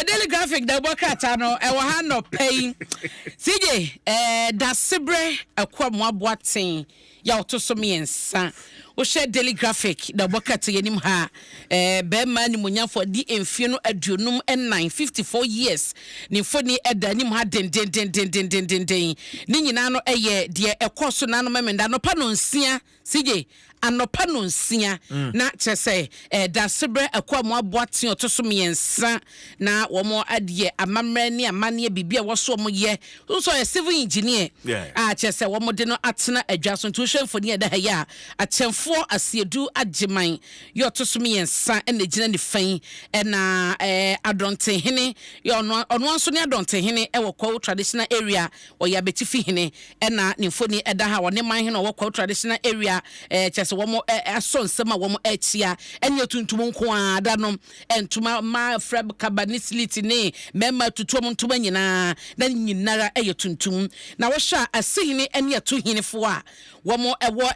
daily graphic da bokata no e wo ha no pay CJ da sebre akwa mo aboaten ya otoso me ensa wo share daily graphic da bokata yenim ha be ma ni munyafo di emfie no aduonum en 954 years ni foni eda nim ha den ni nyina no eye de ekoso na no memenda no pa no nsia CJ anopa no nsia na chese da sebre akwa mo aboaten otoso me ensa na womo adie amamre ni amane bibia woso mo ye so a civil engineer chese womo de no atena adwaso ntuhwemfo ni eda ha ya atemfo asiedu ageman yo otoso me ensa na gina ni fan na adonte hene yo ono anso ni adonte hene e wokwa traditional area oya betifi hene na nimfoni eda ha wone man hene wokwa traditional area chese womo aso nsema womo etia enye tuntum nko ada no entuma ma freb cabanicility ne mema tutum ntuma nyina na nyinara eye tuntum na wo hwa asehine ene atohine fo a womo ewo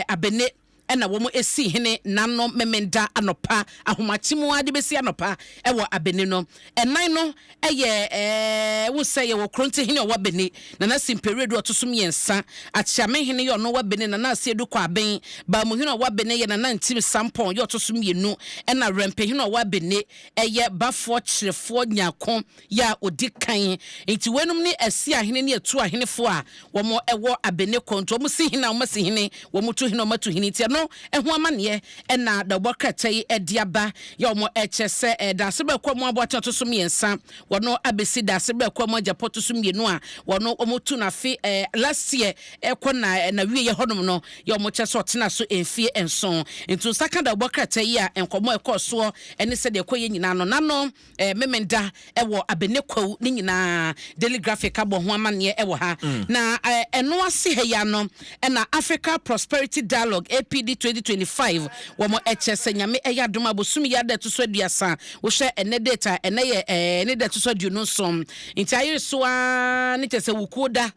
abene ena womo esi hene nano memenda anopa ahomachimu ade besi anopa ewo abene no enan no eye wo say wo kronte hene wo abene na na simperedu otosum yensa achiame hene yo no wo abene na na asiedu kwa aben ba mu hene wo abene ye na na ntim sampon yo otosum yenu ena rempe hene wo abene eye bafo chirefo nyakon ya odikan enti wenum ni asi ahene ne etu ahene fo a womo ewo abene konto mo si hene wo masi hene wo mutu hene wo matu hene ti no ehu amane na da bokata ediaba ya omo echese da sebe kwa mo abota to sum yensa wono abesi da sebe kwa mo ajapo to sum yenu a wono omotu na fe last year ekwo na wie ye honom no ya omo chese otena so enfie enson ntu saka da bokata yi a enkomo ekoso ene se de koye nyina no nano memenda ewo abene kwaw ni nyina daily graphic abo ho amane ewo ha na eno ase he ya no na Africa Prosperity Dialogue APD 2025 womo echese nyame Adom abosumi ya da to so aduasa wo hwe ene data ene ye ene da to so aduonu som nti ayi so a ne chese wukoda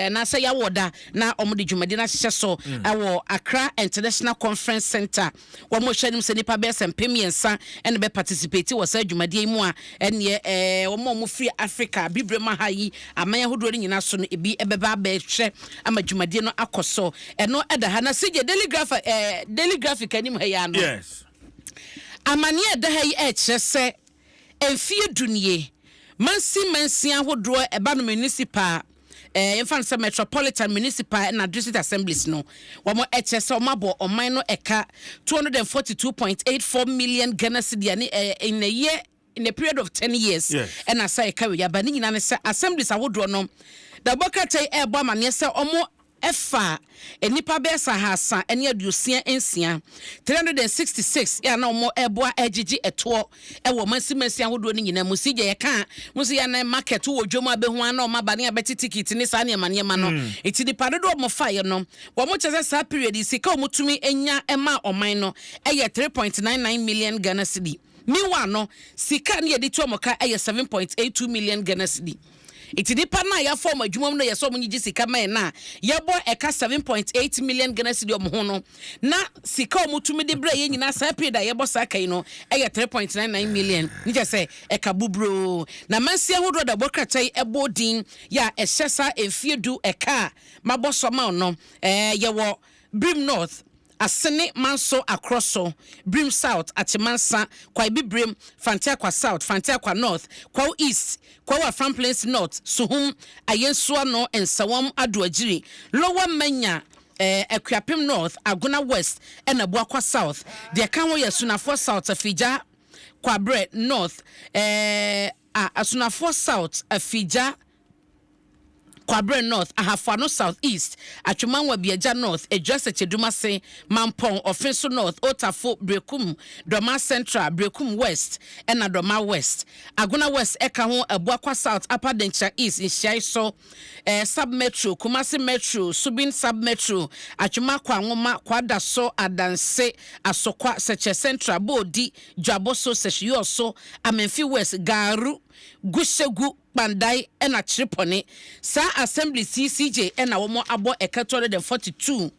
na se ya woda na omode dwumade na hye so awo Accra International Conference Center womo hwenim se nipa be sempemiensa ene be participate wo sa dwumade mu a ene womo mo free Africa bibrema hayi amanya hodo nyina so no ebi ebeba ba hwe ama dwumade no akoso eno eda ha na sije daily graphic anim ha ya no yes amane eda ha yi chese enfie dunie mansi ahodo eba no municipal infant metropolitan municipal na district assemblies no womo chese omabo oman no eka 242.84 million Ghana cedi in a year in a period of 10 years and asai carry ya ba ni nyina ne assemblies ahodo no da bokata ebo amane se omo efa enipa besa hasa eni adusia ensia 366 ya na omo eboa ejiji eto ewo mansimasi ahodo ni nyina musije ye ka musi ya na market wo dwom abehu ana omo bane abeti ticket ni sa ne ma no eti di padodo omo faye no wo mo chese sa period sika omutumi enya ema oman no eye 3.99 million Ghana cedi miwa no sika ne yedi to omoka eye 7.82 million Ghana cedi iti dipa na ya form adwumom no yeso omnyi sika man na yebo eka 7.8 million Ghana cedi omho no na sika omutumi de bra ye nyina sa period yebo sa kai no eye 3.99 million nije se eka bubro na mansi ahodo da bokratai ebodin ya ehesa enfiedu eka mabosoma no yewo Brim North Asene manso acrosso Brim South Atimansa kwa Bibrim Fantiakwa South Fantiakwa North kwa East kwa Afram Plains North Suhum Ayensua no ensawam aduagiri Lower Menya Equiapim North Aguna West and Abuakwa South de kanwo yesunafo South Afija kwa Bread North asunafo South Afija Kwabre North Ahafano South East Atwemanwa Biaja North Ejase Chedumase Mampong Ofenso North Otafo Brekum Doma Central Brekum West and Doma West Aguna West eka ho Abuakwa South Upper Dencha East Nhyiaiso Sub Metro Kumasi Metro Subin Sub Metro Atwemakwa Ngoma Kwada so Adanse Asokwa Seche Central Bodi Dwaboso Sehyoso Amenfi West Garu Gushegu Bandai ena Tripone sa assembly CCJ ena womo abo eka 242.84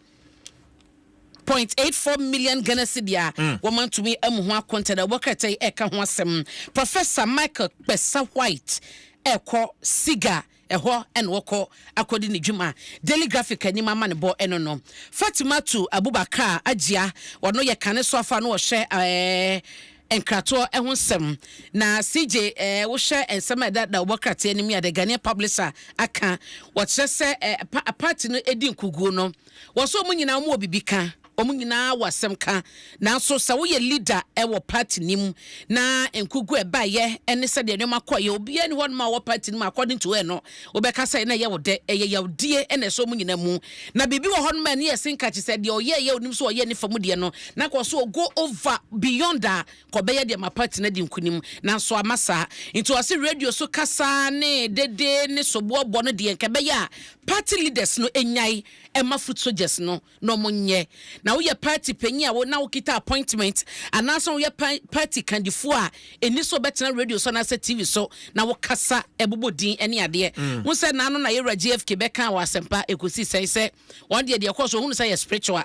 0.84 million Ghana cedi woman to me ho content da bokata eka ho asem Professor Michael Pesa White eko siga eho en woko akodi ne dwuma Daily Graphic ani mama ne bo eno no Fatima to Abubakar Ajia wono ye kane so afa no wo hwe enkrato ehun sem na CJ wo hwe ensem da wokate ani mi ade Ghanaian publisher aka wo kyerese party no edi nkuguo no wo so mu nyina mu obibika omunyina wasem ka na so sa wo ye leader wo party nim na enkugu eba ye ene se de nyoma koye obi ani hon ma wo party nim according to we no obeka say na ye wo de ye die ene so omunyina mu na bibi wo hon ma ne ye sinka chi se de oye ye onim so oye ne famu de no na ko so go over beyond that ko be ye de ma party na di nkunim na so amasa into ase radio so kasa ne dede ne so bo no de nke be ya party leaders no enyai ema foot soldiers no monye na wo ye party penyi a wo na wo kita appointment anaso wo ye party candidate a eni so betena radio so na se TV so na wo kasa ebobodin ene ade wo se na no na ye GFK be kan wa sempa ekosi se won de course wo hu say spiritual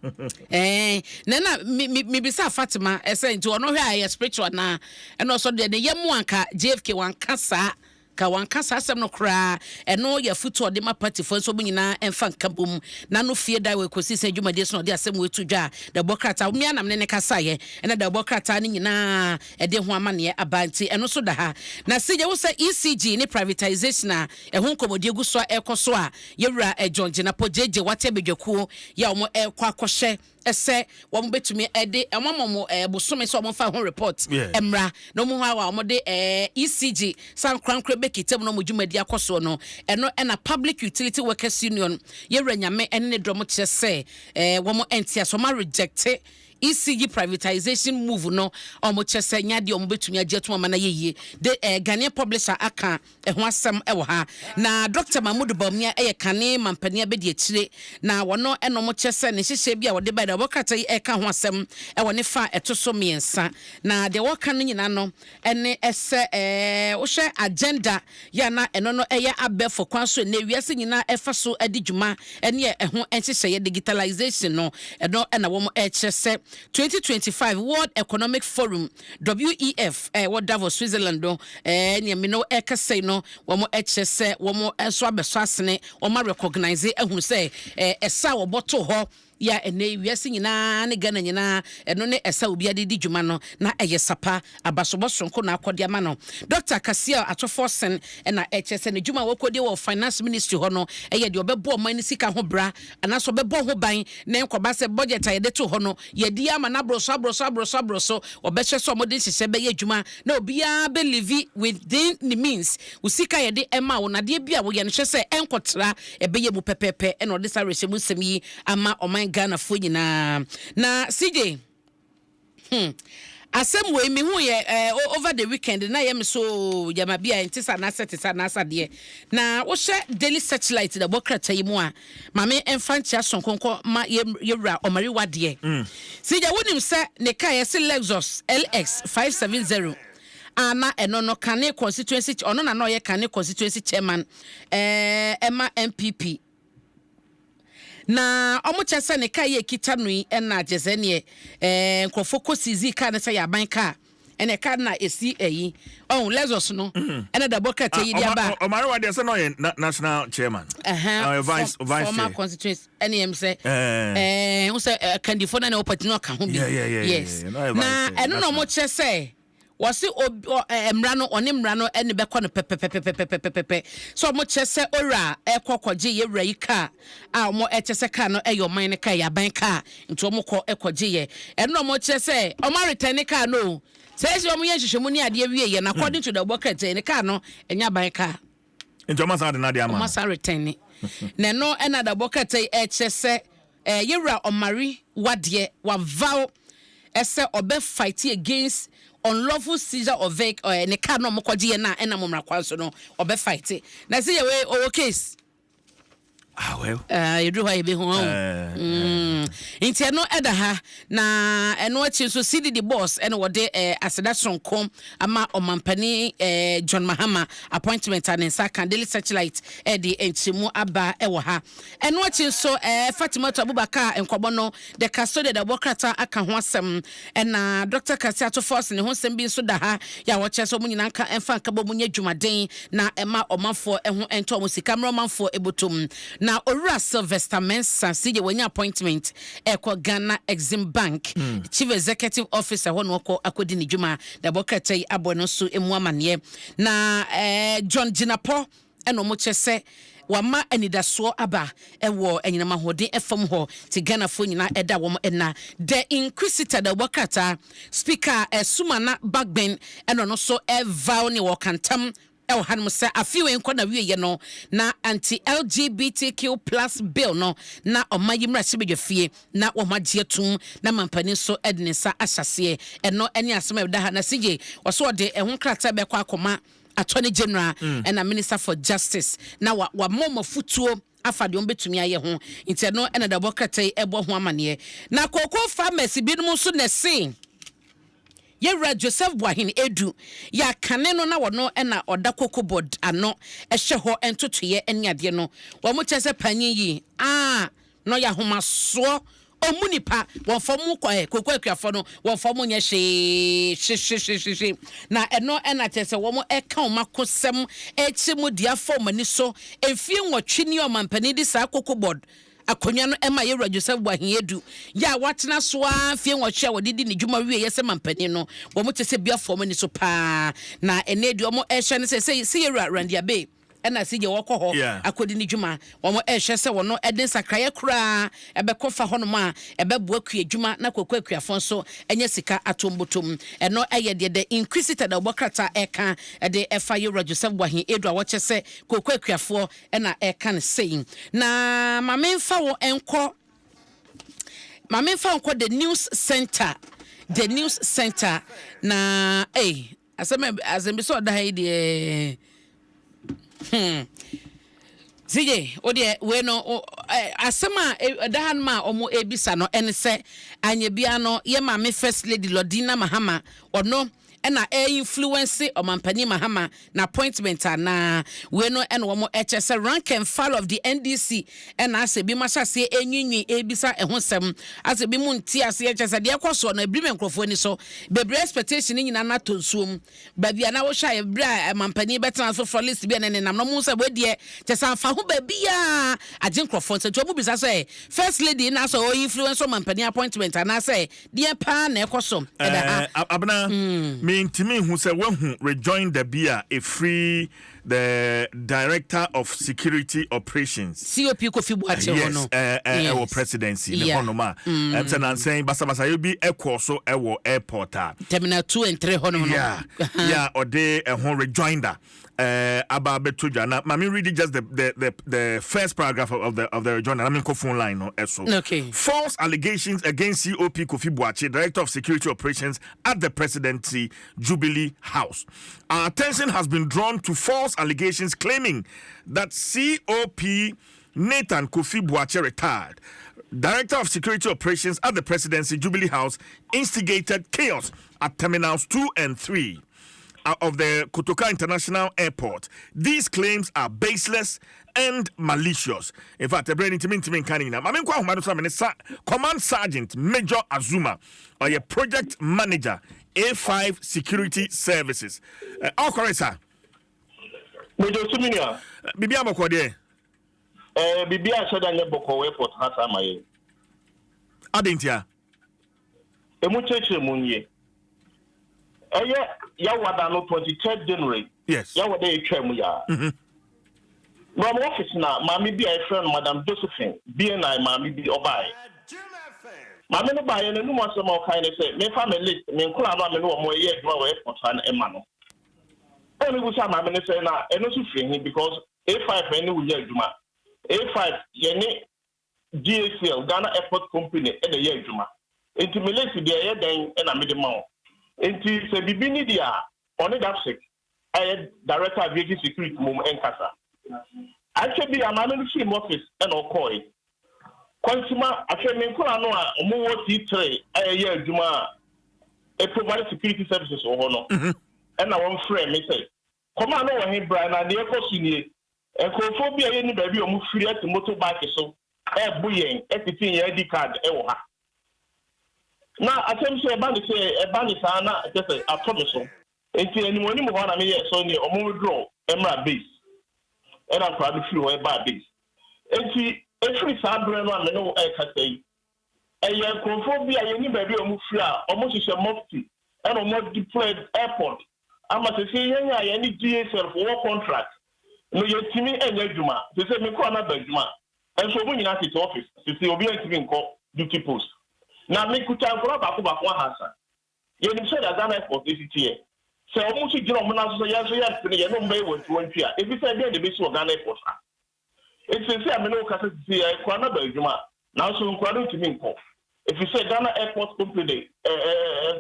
na mi bisa Fatima ese nti ono hwe a spiritual na eno so de ye mu anka GFK wan kasa ka wankasa asem no kra eno ya futu ode ma party fo so bunyina emfa nkabom na no fie da we kosi se dwumade so ode asem we tudwa da bokrata mi anam ne kasa ye ena da bokrata ne nyina ede ho amane abanti eno so da ha na sije wo se ECG ne privatization a ehun komodi egu so ekoso a yewura ejonje na pojeje wate bedwakuo ya omo ekwa akɔhye ese wo betumi ede amamomo bosome so omo fa ho report emra no mo ha wa omo de ECG san krankra bekitem no mo dwumadi akoso no eno na Public Utility Workers Union yewura nyame ene ne drum kye se wo mo entia so ma reject ECG privatization move no omo chese nyade omo betumi ajeto ma na yeye de Ghanaian publisher aka ho asem ewo ha na Dr. Mahmoud Bawumia kane mampani abedi akire na wono eno mo chese ne hyehye bia wode ba da bokata eka ho asem ewo ne fa etoso miensa na de woka no nyina no ene ese wo hwe agenda ya na eno no abefo kwanso na wiase nyina efa so adidwuma ene ho enhyehye digitalization no eno na wo mo chese 2025 World Economic Forum WEF what Davos Switzerland do ne me no ekase no wo mo echese wo mo enso abeso asene wo ma recognize ehunu se esa wo boto ho ya ene wiase nyina ne Ghana nyina eno ne esa obi adidi dwuma no na sapa abasobosonko na akode ama no Dr. Kasia Atofosen na echese ne dwuma wokode wo finance ministry ho no de obebo man sika ho bra anaso obebo ho ban na enkoba se budget ayede to ho no yedi ama na broso obehye so omode hyehyɛ be adwuma na obia believe within the means usika yede ema wo na de bia wo ye no hye se enkotra ebeye mu pepepe ena ode sa rehye mu semi ama oman Ghana fo nyina na CJ asem we me hu ye over the weekend na ye me so yama bia ntisa na seta de na wo hye daily satellite da bokrata yi mu a mame emfantia sonkonko ma yewura omari wade CJ wonim se ne ka ye se Lexus LX 570 ana eno no kane constituency ono na no ye kane constituency chairman Emma MPP na omo chese ne kai ekita nui na jeze ne nkrofo kosizi ka ne se ya ban ka ene ka na esi eyi Lexus no ene da bokata yi dia ba Omari wa de se no ye national chairman vice former constituency NM say who say candidate na opportunity no ka ho bi yes na eno no mo chese wasi emra no oni mra no ene be kɔ no pepepepepepepepe so mo chese ora ekɔkɔgye ye wura yi ka a mo chese ka no eyo man ne ka ya ban ka nti mo kɔ ekɔgye ye eno mo chese o ma return ka no say o mo ye hwehwemu ni ade wie ye na according to the bucket ne ka no enya ban ka nti o ma sa de na de ama o ma sa return ne no ena the bucket chese ye wura omari wade wa vow ese obe fight against unlawful seizure of vehicle ne car no mokɔgye na ɛna momra kwanso no obe fight na say we o case Ah, well. You do I be home. Inteno Edaha, na and what you so see the boss and what they as that's from com ama omampani John Mahama appointment and in Saka daily satellite Eddie and Chimu Abba Ewaha. And what you so Fatima Abubakar and Kobono, the custodian the Bokata Akahwasem and Dr. Kasiato Force and Honsem bin Sudaha, ya watches Omunanka and Fankabo Munya Jumaden, na Emma Omanfo and Thomas cameraman for Ebutum. Na Ora Sylvester Mensah see when your appointment Eko Ghana Exim Bank Chief Executive Officer Honoko Akodini Juma the Bokate Abonosu Emwamanye na John Jinapo eno moche se wama anidaso aba ewo enyinama hode efam ho ti Ghana fo nyina eda wom ena the inquisitor the Bokata speaker Sumana Bagben eno no so eva ne wokantam Hanum say a few in corner we no na anti LGBTQ plus bill no na omayimra sibe fie na omagie tum na mampani so ednesa asase e no eni asem da ha na sije waso de ehun krata be kwa akoma attorney general and a minister for justice na wa momo futuo afade on betumi aye ho nti no ena da bokata ebo ho amane na kokko pharmacy binum so na sin Yera Joseph Boahin Edu ya kane no na wono na oda kokobod ano ehye ho entotoye ene ade no wo mo chese panyin yi no ya homa so omunipa won fomu kokko akuafo no won fomu nye hye na eno na chese wo mo eka o makosem echi mu dia fom ani so efie nwotwe o mampani di sa kokobod akonya no ema Yera Joseph Boahin Edu ya watena so afie nwotwe wodidi ne dwuma wie yese mampani no wo mo tese bia fom ni so pa na enedi omo ehye ne se Yera Randia Bay ena sije woko ho akodi ni dwuma wo ehye se wono eden sakraye kura ebekofa ho no ma ebeboa kua dwuma na kokwa akuafo so enye sika atombotom eno eye de inquisitor da bokrata eka de efa Yera Joseph Boahin Edu a woche se kokwa akuafo ena eka ne sei na mamemfa wo enko the news center na asem so da de Zije ode we no asema dahan ma omo ebisa no ene se anye bia no ye ma me first lady Lodina Mahama ono ena influence omampani Mahama na appointment na we no ene wo mo se rank and file of the NDC ena ase bi masha se enwinwi ebisa ehosem ase bi mu nti ase echese de ekoso na ebri menkrofo ni so bebre expectation nyina na tonsuom ba bia na wo hwa ebra omampani betan for list bia ne nam no mu se bodie chese afa ho ba bia agenkrofo so to mu bisa so first lady na so influence omampani appointment na say de pa na ekoso abna Intimi who said when rejoin the beer a free the director of security operations COP Kofi Boache our presidency the honoma and saying basa you be a so airport terminal 2 and 3 honoma or they rejoinder about Betujana. Mami read just the first paragraph of the rejoinder. I mean, phone line no so. Okay. False allegations against COP Kofi Boache, Director of Security Operations at the Presidency Jubilee House. Our attention has been drawn to false allegations claiming that COP Nathan Kofi Boache retired, Director of Security Operations at the Presidency Jubilee House, instigated chaos at Terminals 2 and 3 of the Kotoka International Airport. These claims are baseless and malicious. In fact, Command Sergeant Major Azuma, or a project manager, A5 Security Services. All correct, sir. Major Suminia. Bibia Mokode. Bibia Shadan Boko Airport Hasamaye. Adintia. Emucheche Munye. Yawada no 23rd January. Yes. Yawada Echemuya. From office now, Mammy be a friend, Madam Josephine, BNI, Mammy be Obai. Mammy no buy any more some more kind of say, me family, me Kulama, no more yet, no airport and Emano. Only with some Mammy say now, and also free because A5 any will year Juma. A5 Yeni GACL, Ghana Airport Company, and the year Juma. Into Malaysia, the air then and a minimum. Into the Bibini dia on it upset. I had Director of Aviation Security Mum and Casa. Actually, I'm not in the office and all call it. Consumer, actually, I'm more T3 a year, Juma, a provided security services or no. And I want friend, me say, come on over here, Brian, and the echo and Cophobia, any baby, or move free at the motorbike, so, bullying, everything, ID card, ever. Now, I tell you, a bandit say, a bandit, just a promise. Until anyone who want to be a Sony or more draw, Emma base. And I'm probably flew a bad base. And she actually sad brand one, no, I can say. And you have Cophobia, any baby, or move free, almost is a mufti, and a more deployed airport. I must say, any GSL for war contract. No, you're Timmy and Yajuma. They said, me call another Juma. And so when you're at his office, you see, you'll be able to duty post. Now, me could tell for about one answer. You said that I for this year. So almost you know, so yes, you know, may want to enter. If you say the base of Ghana for it's a say, I mean, see, I can't know Juma. Now, so inquiring to me. If you say Ghana Airport Company,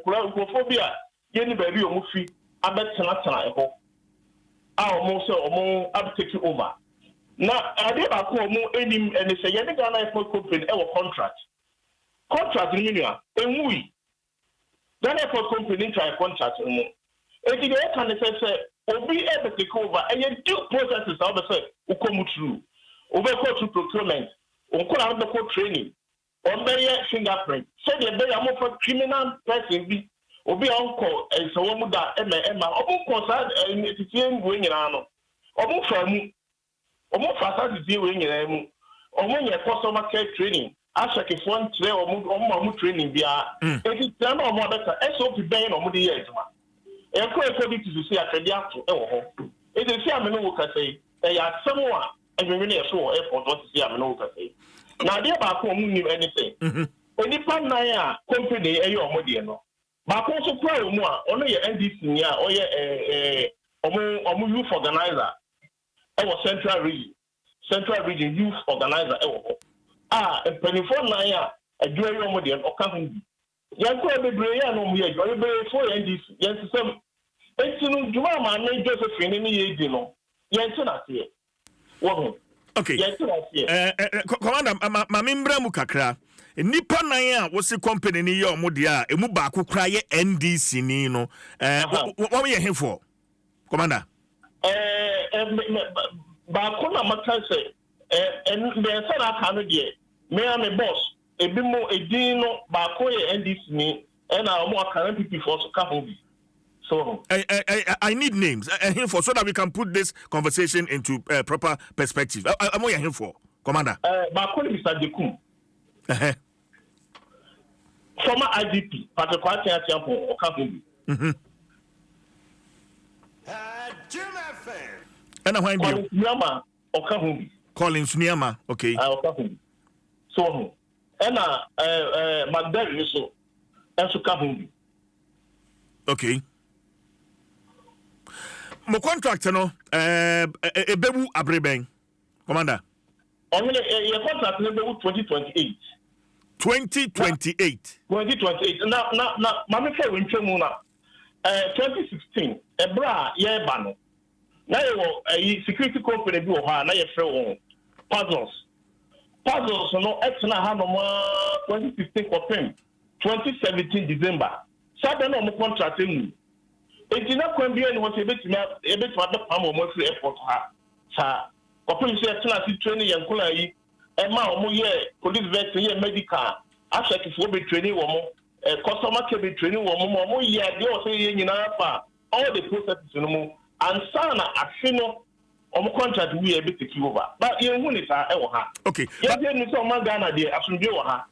Cophobia, any baby or movie, I bet not tonight. Almost I'll take you over. Now, I did not call more any and they say, any Ghana Airport Company, our contract. Contract in India, and we. Ghana Airport Company try contract. If you can say, or be able to take over, and you do processes, I would say, who come through. Over to procurement, or call out the court training, or bury fingerprint. So the very amount for criminal person be. Obi uncle and so on that Emma, almost and it's going on. Almost from facade is doing in a customer care training. I check if one trail or training via it is done or more better. SOP Bain or Moody Edma. And quite to see a cadet to it is Yamanoka say, they are someone and we really assure airport what to see Yamanoka say. Now, dear Baco knew anything. Only Panaya company a your Modiano. But also, only your NDC or your youth organizer. Our Central Region Youth Organizer. And 24 a dual Modian or company. Yanko be brave no here, you be for NDC. Yes, some. It's no Juma, name Josephine in the year, you know. Yes, not here. Okay. Yes, Commander, Mamimbra Mukakra. Nipa na ya wose company ni ye omodia emu ba akokra ye NDC ni no what we here for Commander ba ko na maka say me say na aka no de me am boss ebi mo edin no ba ko ye NDC ni e na omo aka PP for so ka ho bi so I need names here for so that we can put this conversation into proper perspective. I'm here for Commander ba ko ni Mr. Dekum former IDP, Patrick Kwatiantiampo, or Kakumbi. And I Collins Nyama, or Kakumbi. Collins Nyama, okay. Kakumbi. So, and Magdalene, so, and so Kakumbi. Okay. My contract, no, Bebu Abreben, Commander. Only your contract number 2028. 2028. 2028. Now, Mamma Winchemuna, 2016, a bra, yeah, bano. Now, a security company do her, now you're puzzles. Puzzles, no, extra hand on 2016 for 2017 December. Saturday, no contract in. It did not come beyond what a bit to other palm or more airport. Sir, Population training and Kulai. Emma omo ye police vet ye medical after if we training woman customer care be training woman ye dey o say ye nyina fa all the processes no mo and sana afino omo contract we e be take over but ye hu ni sa e wo ha okay ye dey ni so man Ghana dey asumdwe wo ha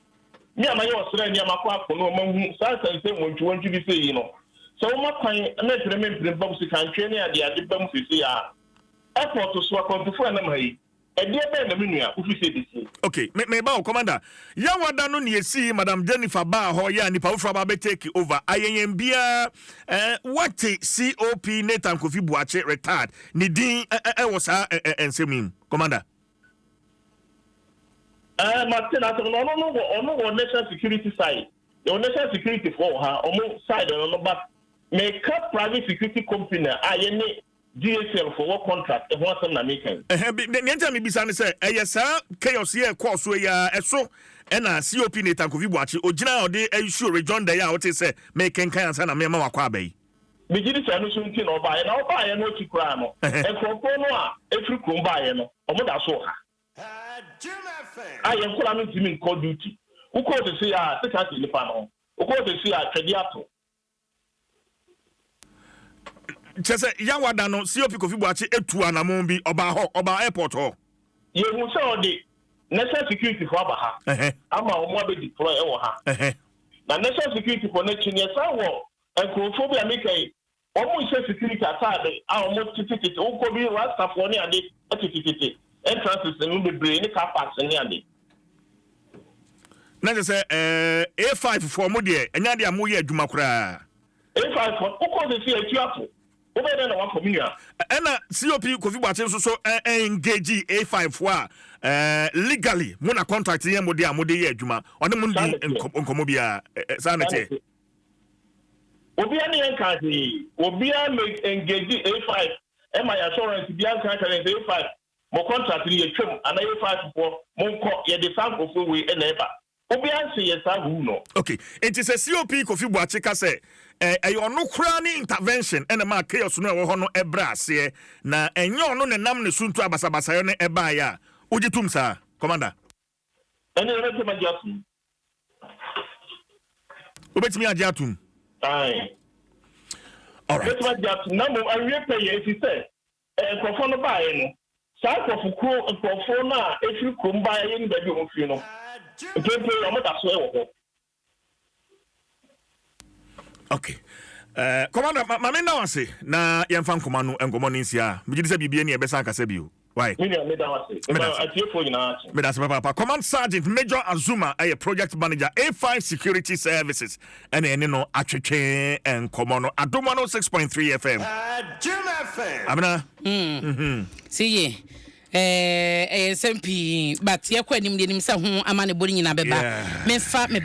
me ama ye osra ni ama kwa ko no ma hu sa say wontu bi say yi no so mo kwan na tire me bam si kan training ade ade bam fi ya airport so akonfo na mai okay, me ba Commander. Ya wada no ne yesi Madam Jennifer ba ho ya nipa ufra ba be take over. Ayen bia what COP Nathan Kofi Buache retired. Ni din was ensem Commander. Martin no national security side. The national security for her almost side on but make a private security company ayene DSL for what contract and what's na making. The entire Mibisani say, yes, sir, chaos here, course, we are so. And COP Nathan Kovibuachi, Ojina or de issue rejoin the yacht say, making kind and a memo aquabe. Begin to understand or buy and I'll buy a no to crime. And from Ponoa, every combine or what I saw her. I am calling to me called duty. Who calls to see our second in the panel? Who calls to see our Trediato? Just say, Yawadano, COP Kovibuachi, Etuana Mumbi, Oba Airport Hall. You will saw the national security for Abaha. I'm a mobile deploy over her. The national security for Nature, yes, I will. And Crophobia make a almost security attack. Our most ticket, Okobi, Rasta for near the entrances and will be brain car parks and near the. Now, say, A5 for Modia, and Nadia Muya Jumakra. A5 for Oko, the CHU. Over there, one for me. And COP Kovibuachi so engage A5 for legally, Mona contract here, Modia Modia Juma, on the Mundi and Komobia Sanity. Obiani Enkanti, Obia make engage A5, and my assurance Bianca A5, more contract in a trim, and A5 for Monco, yet the sample for we and ever. Obian say yes, I will know. Okay, it is a COP Kovibuachi say. No crani intervention and a mark chaos no hono ebras ye na enyo no ne nam ne suntu abasabasa yo ne eba ya ujitum sa commander ene rete magiatum ubetimi agiatum ai all right rete magiatum na mo awie pay e fi say nkofo no ba ye no sa nkofo na efiri krom ba ye ni ba bi o fi no tempo yo mo da so e wo. Okay. Commander, mama na wase na yemfa nkoma no nkoma no nsia. Mejidi se bibie ne ebesa aka se bio. Why? Me da wase. Atiefo nyina achi. Me da se papa. Command Sergeant Major Azuma a project manager A5 Security Services. Ene no atwetwe nkoma no Adom 106.3 FM. Adom FM. Abena. See SMP but ye kwa nim de nim se ho amane bori nyina beba. Me fa me